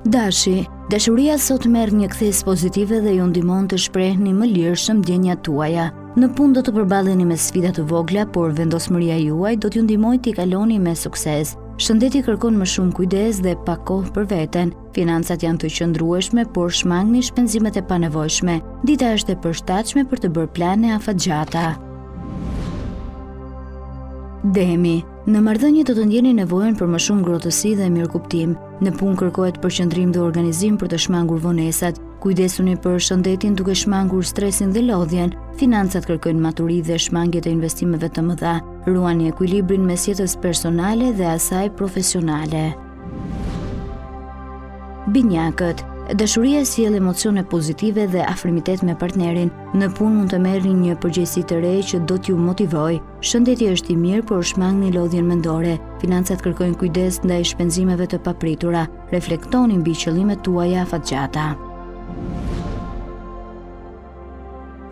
Dashi, dashuria sot merr një kthes pozitive dhe ju ndihmon të shprehni më lirshëm ndjenjat tuaja. Në punë do të përballeni me sfida të vogla, por vendosmëria juaj do t'ju ndihmojë t'i kaloni me sukses. Shëndeti kërkon më shumë kujdes dhe pak kohë për veten. Financat janë të qëndrueshme, por shmangni shpenzimet e panevojshme. Dita është e përshtatshme për të bërë plane afatgjata. Demi, në marrëdhënie do të ndjeni nevojën për më shumë ngrohtësi dhe mirëkuptim. Në punë kërkohet përqendrim dhe organizim për të shmangur vonesat. Kujdesuni për shëndetin duke shmangur stresin dhe lodhjen. Financat kërkojnë maturi dhe shmangje të investimeve të mëdha. Ruani ekuilibrin mes jetës personale dhe asaj profesionale. Binjakët, dashuria sjell emocione pozitive dhe afrimitet me partnerin. Në punë mund të merrni një përgjegjësi të re që do t'ju motivojë. Shëndeti është i mirë, por shmangni lodhjen mendore. Financat kërkojnë kujdes ndaj shpenzimeve të papritura. Reflektoni mbi qëllimet tuaja afatgjata.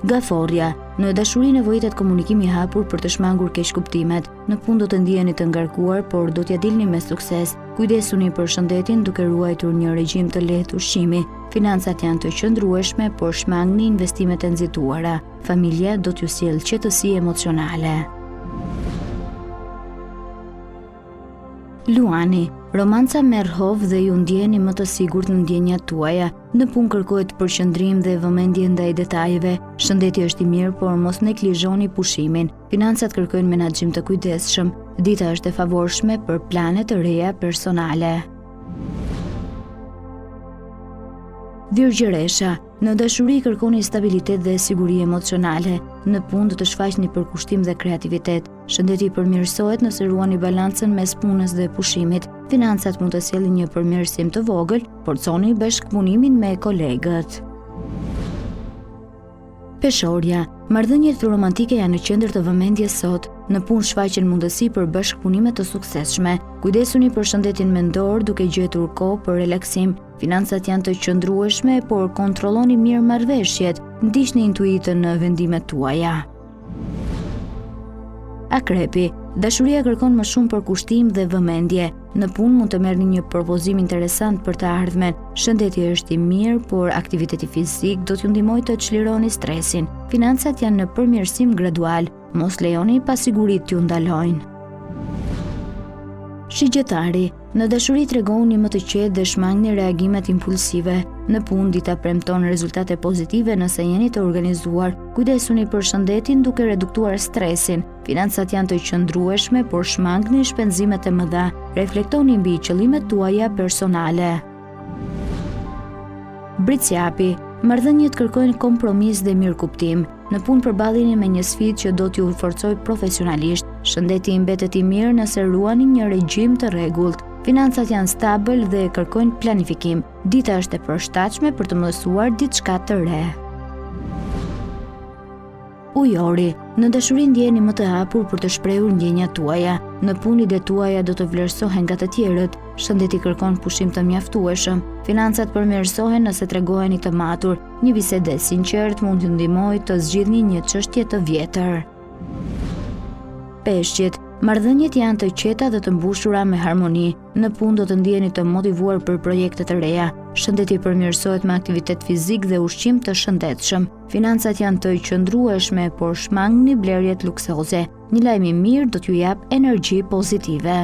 Gaforja, në dashuri nevojitet komunikimi i hapur për të shmangur keqkuptimet. Në punë do të ndiheni të ngarkuar, por do t'ja dilni me sukses. Kujdesuni për shëndetin duke ruajtur një regjim të lehtë ushqimi. Financat janë të qëndrueshme, por shmangni investimet e nxituara. Familja do t'ju sjellë qetësi emocionale. Luani, romanca merr hov dhe ju ndjeni më të sigurt në ndjenjat tuaja. Në punë kërkohet përqendrim dhe vëmendje ndaj detajeve. Shëndeti është i mirë, por mos neglizhoni pushimin. Financat kërkojnë menaxhim të kujdesshëm. Dita është e favorshme për plane të reja personale. Virgjëresha, në dashuri kërkoni stabilitet dhe siguri emocionale. Në punë do të shfaqni përkushtim dhe kreativitet. Shëndeti përmirësohet nëse ruani balancën mes punës dhe pushimit. Financat mund të sjellin një përmirësim të vogël, forconi bashkëpunimin me kolegët. Peshorja, marrëdhëniet romantike janë në qendër të vëmendjes sot. Në punë shfaqen mundësi për bashkëpunime të suksesshme. Kujdesuni për shëndetin mendor duke gjetur kohë për relaksim. Financat janë të qëndrueshme, por kontrolloni mirë marrëveshjet. Ndiqni intuitën në vendimet tuaja. Akrepi, dashuria kërkon më shumë përkushtim dhe vëmendje. Në punë mund të merrni një propozim interesant për të ardhmen. Shëndeti është i mirë, por aktiviteti fizik do t'ju ndihmojë të çlironi stresin. Financat janë në përmirësim gradual. Mos lejoni pasiguritë t'ju ndalojnë. Shigjetari, në dashuri tregoni më të qetë dhe shmangni reagimet impulsive. Në punë dita premton rezultate pozitive nëse jeni të organizuar. Kujdesuni për shëndetin duke reduktuar stresin. Financat janë të qëndrueshme, por shmangni shpenzimet e mëdha. Reflektoni mbi qëllimet tuaja personale. Britsjapi, marrëdhëniet kërkojnë kompromis dhe mirëkuptim. Në punë përballeni me një sfidë që do t'ju forcojë profesionalisht. Shëndeti i mbetet i mirë nëse ruani një regjim të rregullt. Financat janë stabil dhe kërkojnë planifikim. Dita është e përshtatshme për të mësuar diçka të re. Ujori, në dashuri ndjeni më të hapur për të shprehur ndjenjat tuaja. Në punë idetë tuaja do të vlerësohen nga të tjerët. Shëndeti kërkon pushim të mjaftueshëm. Financat përmirësohen nëse tregoheni të matur. Një bisedë e sinqertë mund t'ju ndihmojë të zgjidhni një çështje të vjetër. Peshqit, marrëdhëniet janë të qeta dhe të mbushura me harmoni. Në punë do të ndjeni të motivuar për projekte të reja. Shëndeti përmirësohet me aktivitet fizik dhe ushqim të shëndetshëm. Financat janë të qëndrueshme, por shmangni blerjet luksoze. Një lajm i mirë do t'ju jap energji pozitive.